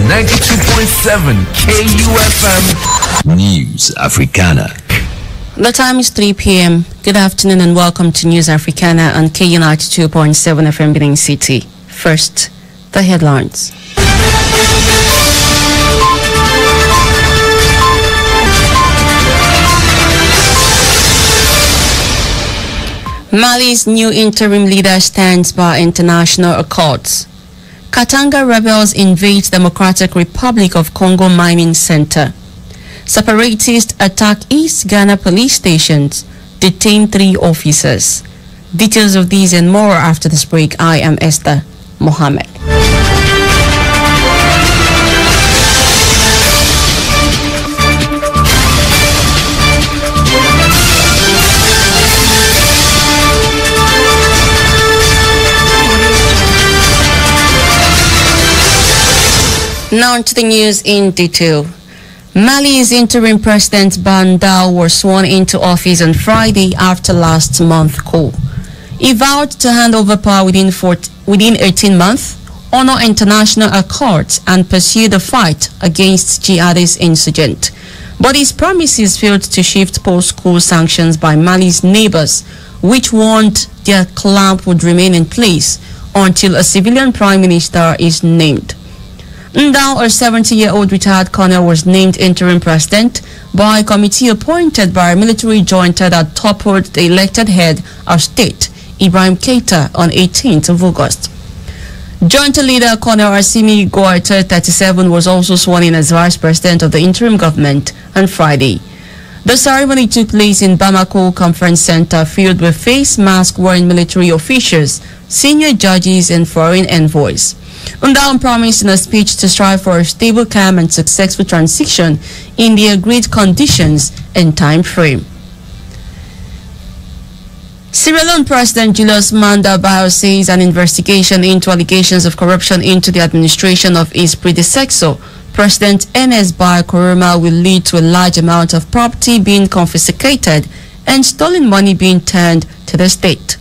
92.7 KUFM News Africana. The time is 3 p.m. Good afternoon and welcome to News Africana on KU 92.7 FM Benin City. First, the headlines. Mali's new interim leader stands by international accords. Katanga rebels invade Democratic Republic of Congo mining center. Separatists attack East Ghana police stations, detain 3 officers. Details of these and more after this break. I am Esther Mohammed. Now to the news in detail. Mali's interim president Bandao was sworn into office on Friday after last month's coup. He vowed to hand over power within 18 months, honor international accords, and pursue the fight against jihadist insurgents. But his promises failed to shift post-coup sanctions by Mali's neighbors, which warned their clamp would remain in place until a civilian prime minister is named. Ndao, a 70-year-old retired colonel, was named interim president by a committee appointed by a military junta that toppled the elected head of state, Ibrahim Keita, on 18th of August. Junta leader Colonel Assimi Goïta, 37, was also sworn in as vice president of the interim government on Friday. The ceremony took place in Bamako Conference Center, filled with face mask-wearing military officials, senior judges, and foreign envoys. Ndao promised in a speech to strive for a stable, calm, and successful transition in the agreed conditions and time frame. Sierra Leone President Julius Maada Bio says an investigation into allegations of corruption into the administration of his predecessor, President Ernest Bai Koroma, will lead to a large amount of property being confiscated and stolen money being turned to the state.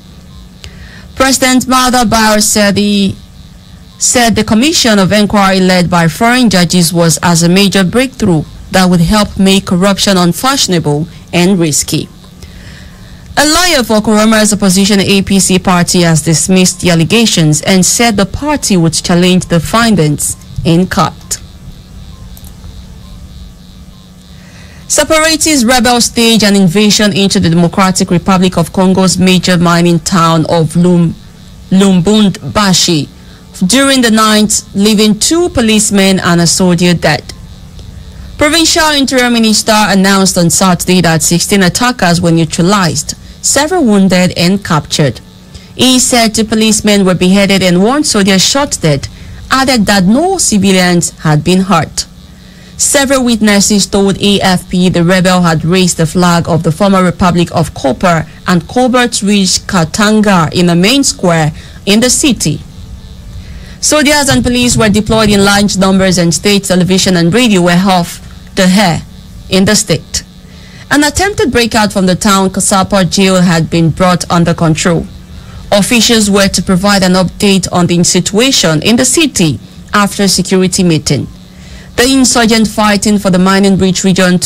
President Maada Bio said the commission of inquiry led by foreign judges was as a major breakthrough that would help make corruption unfashionable and risky. A lawyer for Koroma's opposition APC party has dismissed the allegations and said the party would challenge the findings in court. Separatist rebels staged an invasion into the Democratic Republic of Congo's major mining town of Lubumbashi during the night, leaving 2 policemen and a soldier dead. Provincial Interior Minister announced on Saturday that 16 attackers were neutralized, several wounded and captured. He said 2 policemen were beheaded and 1 soldier shot dead, added that no civilians had been hurt. Several witnesses told AFP the rebel had raised the flag of the former Republic of Copper and Cobalt Ridge Katanga in a main square in the city. Soldiers and police were deployed in large numbers and state television and radio were off the air in the state. An attempted breakout from the town Kasapa jail had been brought under control. Officials were to provide an update on the situation in the city after a security meeting. The insurgent fighting for the mining bridge region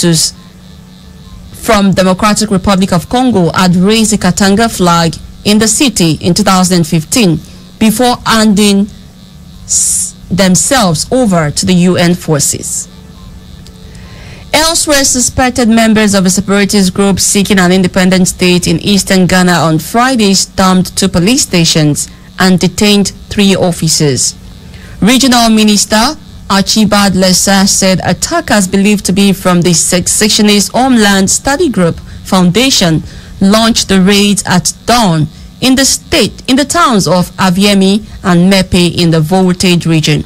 from Democratic Republic of Congo had raised the Katanga flag in the city in 2015 before handing themselves over to the UN forces. Elsewhere, suspected members of a separatist group seeking an independent state in eastern Ghana on Friday stormed 2 police stations and detained 3 officers. Regional Minister Archibald Lessa said attackers believed to be from the secessionist Homeland Study Group Foundation launched the raids at dawn in the towns of Aviemi and Mepe in the Voltage region.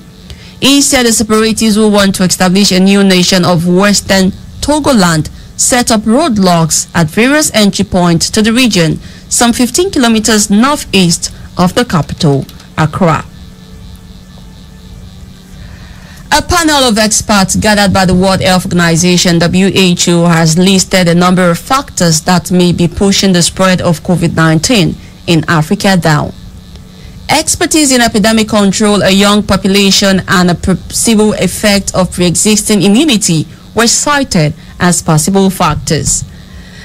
He said the separatists who want to establish a new nation of Western Togoland set up roadblocks at various entry points to the region, some 15 kilometers northeast of the capital, Accra. A panel of experts gathered by the World Health Organization (WHO) has listed a number of factors that may be pushing the spread of COVID-19 in Africa down. expertise in epidemic control, a young population, and a possible effect of pre-existing immunity were cited as possible factors.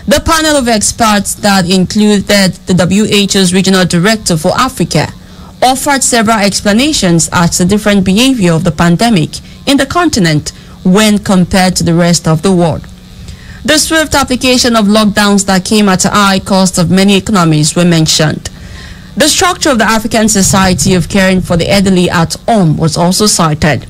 The panel of experts that included the WHO's Regional Director for Africa offered several explanations as to the different behavior of the pandemic in the continent when compared to the rest of the world. The swift application of lockdowns that came at a high cost of many economies were mentioned. The structure of the African Society of Caring for the Elderly at Home was also cited.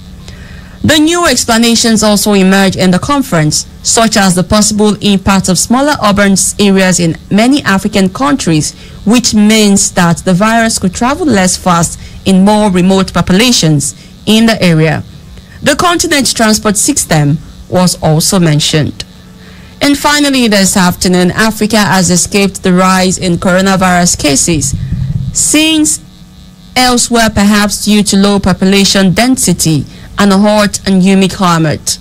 The new explanations also emerged in the conference, such as the possible impact of smaller urban areas in many African countries, which means that the virus could travel less fast in more remote populations in the area. The continent's transport system was also mentioned. And finally, this afternoon, Africa has escaped the rise in coronavirus cases, since elsewhere perhaps due to low population density and a hot and humid climate.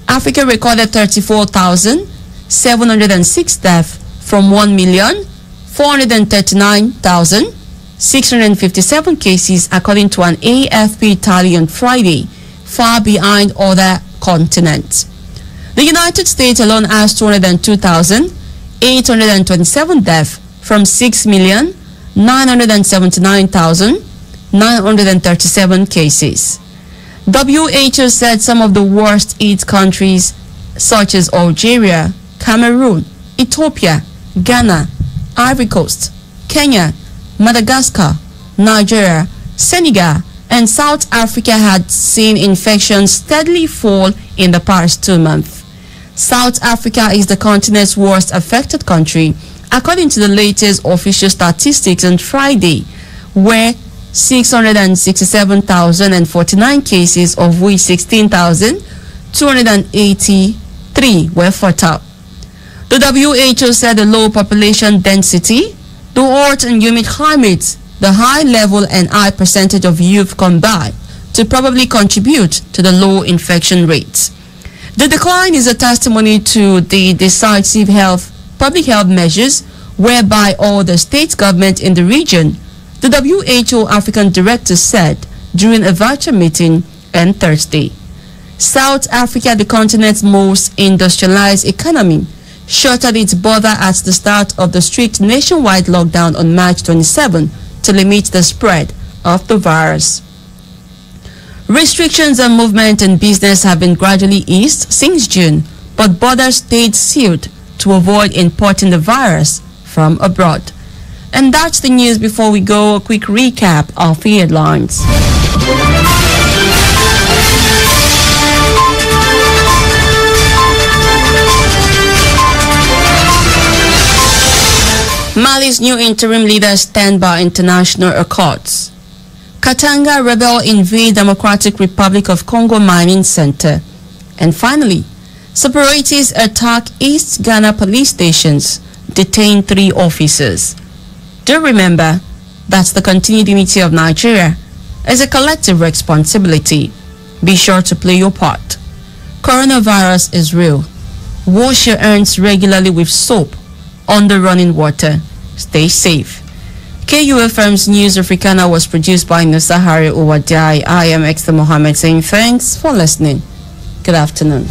Africa recorded 34,706 deaths from 1,439,657 cases, according to an AFP tally on Friday, far behind other continents. The United States alone has 202,827 deaths from 6,979,937 cases. WHO said some of the worst hit countries, such as Algeria, Cameroon, Ethiopia, Ghana, Ivory Coast, Kenya, Madagascar, Nigeria, Senegal, and South Africa, had seen infections steadily fall in the past 2 months. South Africa is the continent's worst affected country, according to the latest official statistics on Friday, where 667,049 cases, of which 16,283 were fatal. The WHO said the low population density, the hot and humid climate, the high level and high percentage of youth combined to probably contribute to the low infection rates. The decline is a testimony to the decisive public health measures whereby all the state governments in the region, the WHO African Director said during a virtual meeting on Thursday. South Africa, the continent's most industrialized economy, shuttered its border at the start of the strict nationwide lockdown on March 27 to limit the spread of the virus. Restrictions on movement and business have been gradually eased since June, but borders stayed sealed to avoid importing the virus from abroad. And that's the news. Before we go, a quick recap of the headlines. Mali's new interim leader stand by international accords. Katanga rebel invade Democratic Republic of Congo mining center. And finally, separatists attack East Ghana police stations, detain 3 officers. Do remember that the continued unity of Nigeria is a collective responsibility. Be sure to play your part. Coronavirus is real. Wash your hands regularly with soap under running water. Stay safe. KUFM's News Africana was produced by Nusahari Uwadai. I am Exta Mohammed saying thanks for listening. Good afternoon.